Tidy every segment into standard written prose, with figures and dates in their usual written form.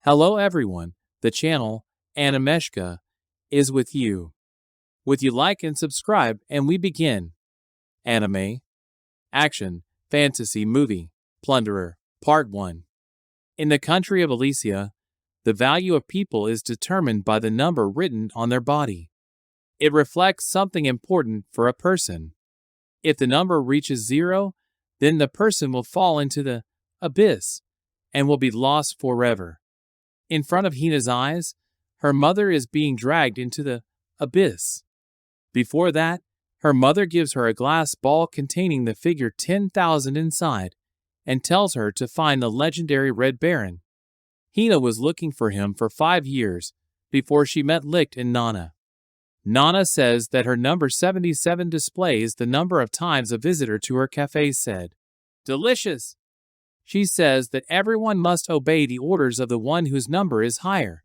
Hello everyone, the channel, Animeshka, is with you. Would you like and subscribe and we begin. Anime, Action, Fantasy Movie, Plunderer, Part 1. In the country of Elysia, the value of people is determined by the number written on their body. It reflects something important for a person. If the number reaches 0, then the person will fall into the abyss and will be lost forever. In front of Hina's eyes, her mother is being dragged into the abyss. Before that, her mother gives her a glass ball containing the figure 10,000 inside and tells her to find the legendary Red Baron. Hina was looking for him for 5 years before she met Licht and Nana. Nana says that her number 77 displays the number of times a visitor to her cafe said, "Delicious." She says that everyone must obey the orders of the one whose number is higher.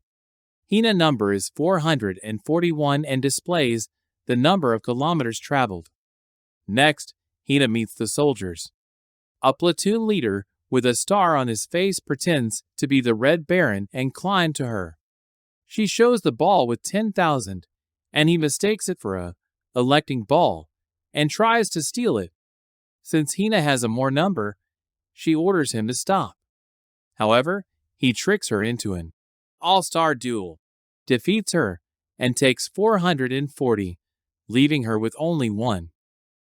Hina number is 441 and displays the number of kilometers traveled. Next, Hina meets the soldiers. A platoon leader with a star on his face pretends to be the Red Baron and climbs to her. She shows the ball with 10,000, and he mistakes it for a electing ball and tries to steal it. Since Hina has a more number, she orders him to stop. However, he tricks her into an all-star duel, defeats her, and takes 440, leaving her with only 1.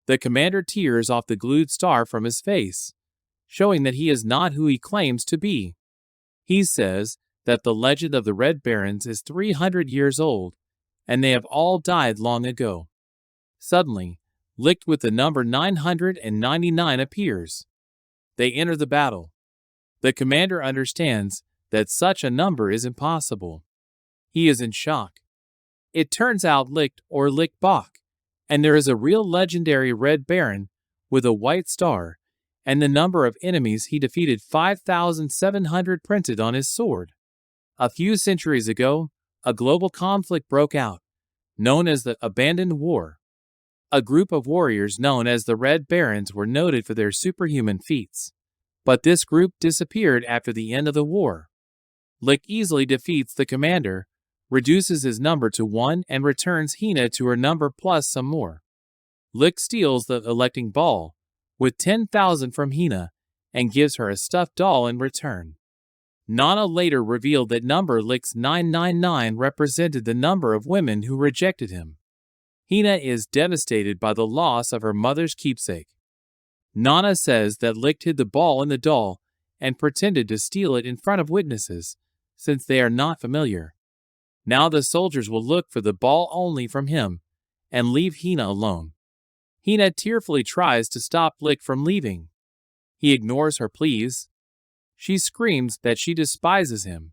The commander tears off the glued star from his face, showing that he is not who he claims to be. He says that the legend of the Red Barons is 300 years old, and they have all died long ago. Suddenly, Licht with the number 999 appears. They enter the battle. The commander understands that such a number is impossible. He is in shock. It turns out Licht or Lichtbach, and there is a real legendary Red Baron with a white star, and the number of enemies he defeated 5,700 printed on his sword. A few centuries ago, a global conflict broke out, known as the Abandoned War. A group of warriors known as the Red Barons were noted for their superhuman feats, but this group disappeared after the end of the war. Licht easily defeats the commander, reduces his number to 1 and returns Hina to her number plus some more. Licht steals the electing ball, with 10,000 from Hina, and gives her a stuffed doll in return. Nana later revealed that number Licht's 999 represented the number of women who rejected him. Hina is devastated by the loss of her mother's keepsake. Nana says that Licht hid the ball in the doll and pretended to steal it in front of witnesses, since they are not familiar. Now the soldiers will look for the ball only from him and leave Hina alone. Hina tearfully tries to stop Licht from leaving. He ignores her pleas. She screams that she despises him.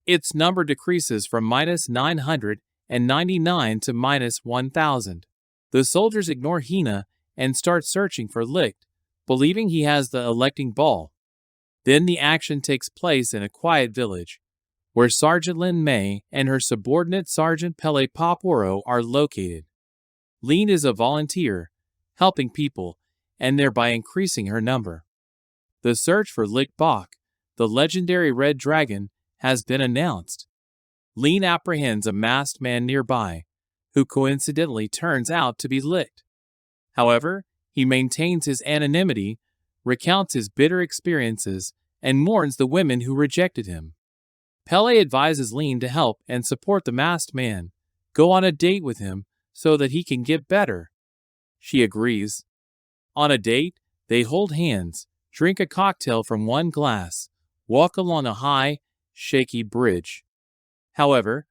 Its number decreases from -999 to -1,000. The soldiers ignore Hina and start searching for Licht, believing he has the electing ball. Then the action takes place in a quiet village, where Sergeant Lin Mei and her subordinate Sergeant Pele Paporo are located. Lin is a volunteer, helping people, and thereby increasing her number. The search for Lichtbach, the legendary Red Dragon, has been announced. Lin apprehends a masked man nearby, who coincidentally turns out to be Licht. However, he maintains his anonymity, recounts his bitter experiences, and mourns the women who rejected him. Pele advises Lin to help and support the masked man, go on a date with him so that he can get better. She agrees. On a date, they hold hands, drink a cocktail from one glass, walk along a high, shaky bridge. However,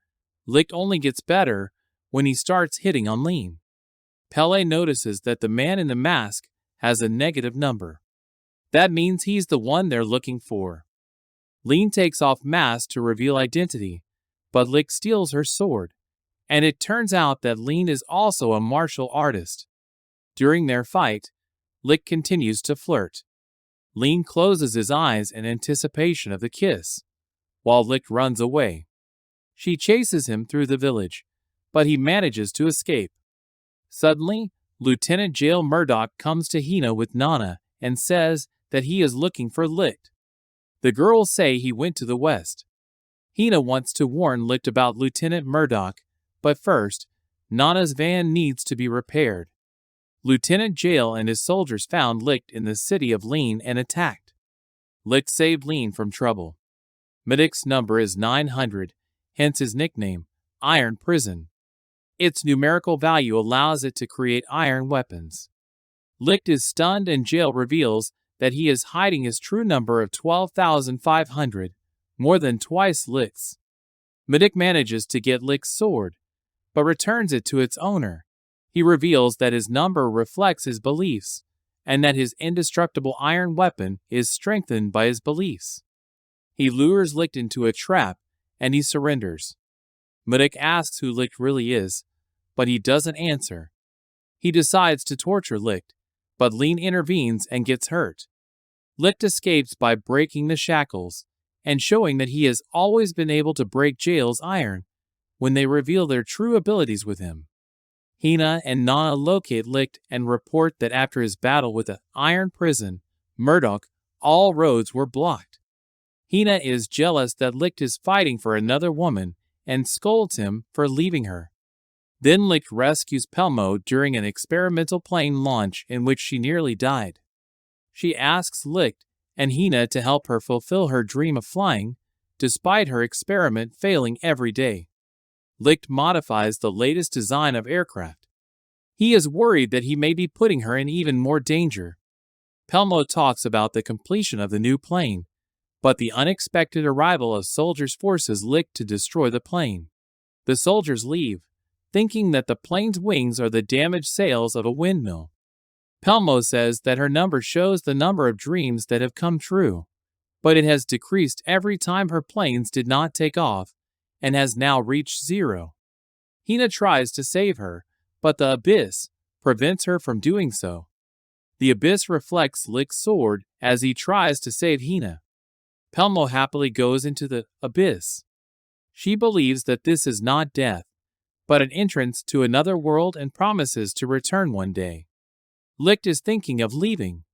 Licht only gets better when he starts hitting on Lin. Pele notices that the man in the mask has a negative number. That means he's the one they're looking for. Lin takes off mask to reveal identity, but Licht steals her sword, and it turns out that Lin is also a martial artist. During their fight, Licht continues to flirt. Lin closes his eyes in anticipation of the kiss, while Licht runs away. She chases him through the village, but he manages to escape. Suddenly, Lieutenant Jail Murdoch comes to Hina with Nana and says that he is looking for Licht. The girls say he went to the west. Hina wants to warn Licht about Lieutenant Murdoch, but first, Nana's van needs to be repaired. Lieutenant Jail and his soldiers found Licht in the city of Lean and attacked. Licht saved Lean from trouble. Middick's number is 900, hence his nickname, Iron Prison. Its numerical value allows it to create iron weapons. Licht is stunned and Jail reveals that he is hiding his true number of 12,500, more than twice Licht's. Middick manages to get Licht's sword, but returns it to its owner. He reveals that his number reflects his beliefs, and that his indestructible iron weapon is strengthened by his beliefs. He lures Licht into a trap, and he surrenders. Middick asks who Licht really is, but he doesn't answer. He decides to torture Licht, but Lean intervenes and gets hurt. Licht escapes by breaking the shackles, and showing that he has always been able to break Jail's iron when they reveal their true abilities with him. Hina and Nana locate Licht and report that after his battle with the Iron Prison, Murdoch, all roads were blocked. Hina is jealous that Licht is fighting for another woman and scolds him for leaving her. Then Licht rescues Pelmo during an experimental plane launch in which she nearly died. She asks Licht and Hina to help her fulfill her dream of flying, despite her experiment failing every day. Licht modifies the latest design of aircraft. He is worried that he may be putting her in even more danger. Pelmo talks about the completion of the new plane, but the unexpected arrival of soldiers forces Licht to destroy the plane. The soldiers leave, thinking that the plane's wings are the damaged sails of a windmill. Pelmo says that her number shows the number of dreams that have come true, but it has decreased every time her planes did not take off, and has now reached 0. Hina tries to save her, but the abyss prevents her from doing so. The abyss reflects Licht's sword as he tries to save Hina. Pelmo happily goes into the abyss. She believes that this is not death, but an entrance to another world and promises to return one day. Licht is thinking of leaving,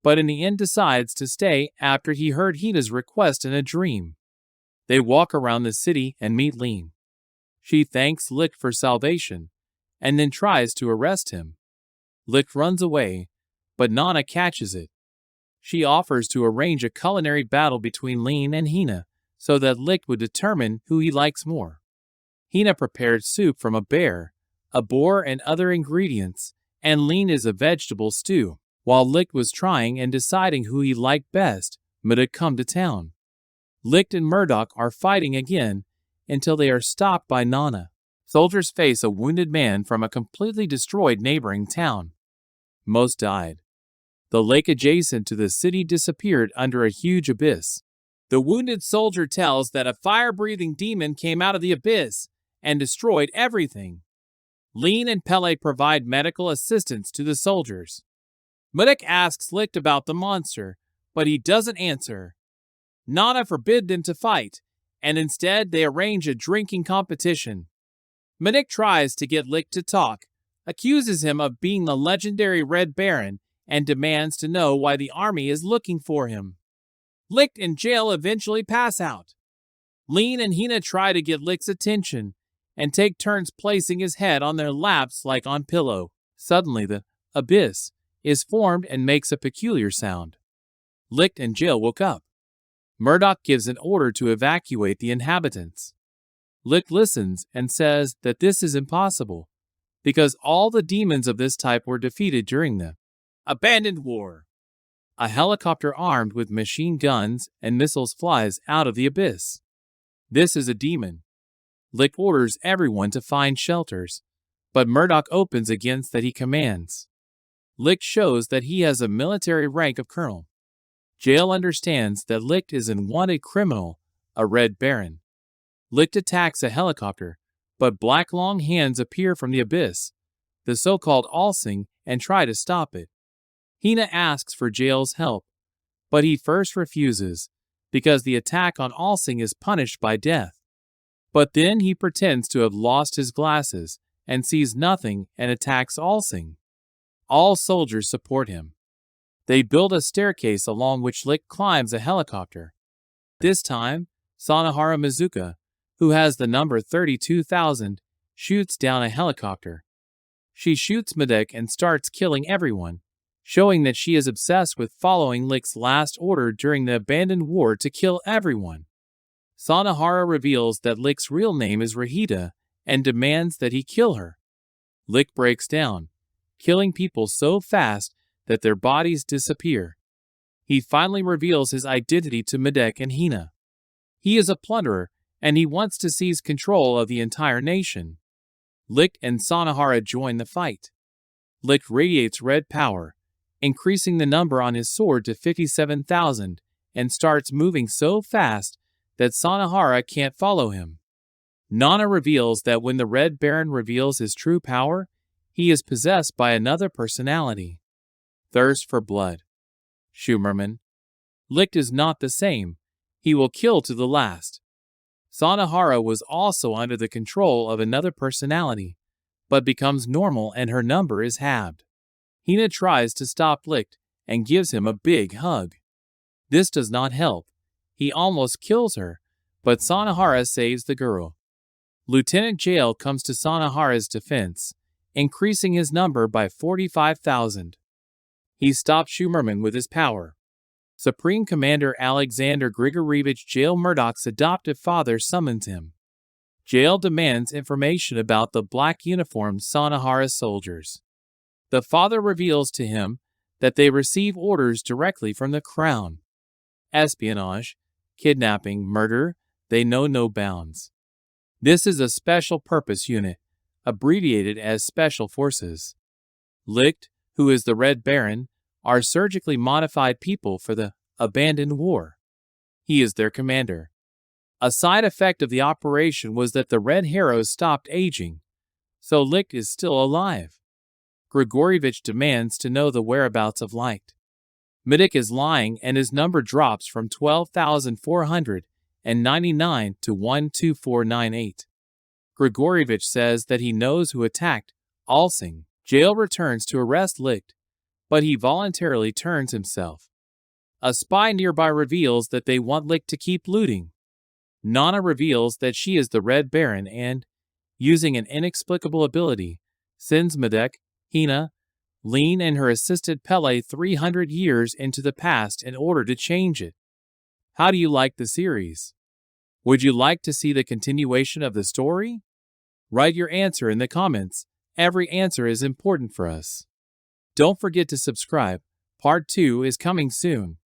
but in the end decides to stay after he heard Hina's request in a dream. They walk around the city and meet Lean. She thanks Licht for salvation, and then tries to arrest him. Licht runs away, but Nana catches it. She offers to arrange a culinary battle between Lean and Hina, so that Licht would determine who he likes more. Hina prepared soup from a bear, a boar and other ingredients, and Lean is a vegetable stew. While Licht was trying and deciding who he liked best, Middick come to town. Licht and Murdoch are fighting again until they are stopped by Nana. Soldiers face a wounded man from a completely destroyed neighboring town. Most died. The lake adjacent to the city disappeared under a huge abyss. The wounded soldier tells that a fire-breathing demon came out of the abyss and destroyed everything. Lean and Pele provide medical assistance to the soldiers. Middick asks Licht about the monster, but he doesn't answer. Nana forbid them to fight, and instead they arrange a drinking competition. Middick tries to get Licht to talk, accuses him of being the legendary Red Baron, and demands to know why the army is looking for him. Licht and Jail eventually pass out. Lean and Hina try to get Licht's attention, and take turns placing his head on their laps like on pillow. Suddenly the abyss is formed and makes a peculiar sound. Licht and Jail woke up. Murdoch gives an order to evacuate the inhabitants. Licht listens and says that this is impossible, because all the demons of this type were defeated during the abandoned war. A helicopter armed with machine guns and missiles flies out of the abyss. This is a demon. Licht orders everyone to find shelters, but Murdoch opens against that he commands. Licht shows that he has a military rank of colonel. Jail understands that Licht is an wanted criminal, a Red Baron. Licht attacks a helicopter, but black long hands appear from the abyss, the so-called Alsing, and try to stop it. Hina asks for Jail's help, but he first refuses, because the attack on Alsing is punished by death. But then he pretends to have lost his glasses and sees nothing and attacks Alsing. All soldiers support him. They build a staircase along which Licht climbs a helicopter. This time, Sanahara Mizuka, who has the number 32,000, shoots down a helicopter. She shoots Medek and starts killing everyone, showing that she is obsessed with following Lick's last order during the abandoned war to kill everyone. Sanahara reveals that Lick's real name is Rahita and demands that he kill her. Lick breaks down, killing people so fast that their bodies disappear. He finally reveals his identity to Medek and Hina. He is a plunderer, and he wants to seize control of the entire nation. Lick and Sanahara join the fight. Lick radiates red power, increasing the number on his sword to 57,000, and starts moving so fast that Sanahara can't follow him. Nana reveals that when the Red Baron reveals his true power, he is possessed by another personality. Thirst for blood. Schumerman. Lick is not the same. He will kill to the last. Sanahara was also under the control of another personality, but becomes normal and her number is halved. Hina tries to stop Lick and gives him a big hug. This does not help. He almost kills her, but Sanahara saves the girl. Lieutenant Jail comes to Sanahara's defense, increasing his number by 45,000. He stops Schumerman with his power. Supreme Commander Alexander Grigorievich Jail Murdoch's adoptive father summons him. Jail demands information about the black uniformed Sanahara soldiers. The father reveals to him that they receive orders directly from the crown. Espionage, kidnapping, murder, they know no bounds. This is a special purpose unit, abbreviated as Special Forces. Licht, who is the Red Baron, are surgically modified people for the abandoned war. He is their commander. A side effect of the operation was that the Red Heroes stopped aging, so Licht is still alive. Grigorievich demands to know the whereabouts of Licht. Medek is lying and his number drops from 12,499 to 12498. Grigorievich says that he knows who attacked Alsing. Jail returns to arrest Licht, but he voluntarily turns himself. A spy nearby reveals that they want Licht to keep looting. Nana reveals that she is the Red Baron and, using an inexplicable ability, sends Medek, Hina, Lean and her assistant Pele 300 years into the past in order to change it. How do you like the series? Would you like to see the continuation of the story? Write your answer in the comments. Every answer is important for us. Don't forget to subscribe. Part 2 is coming soon.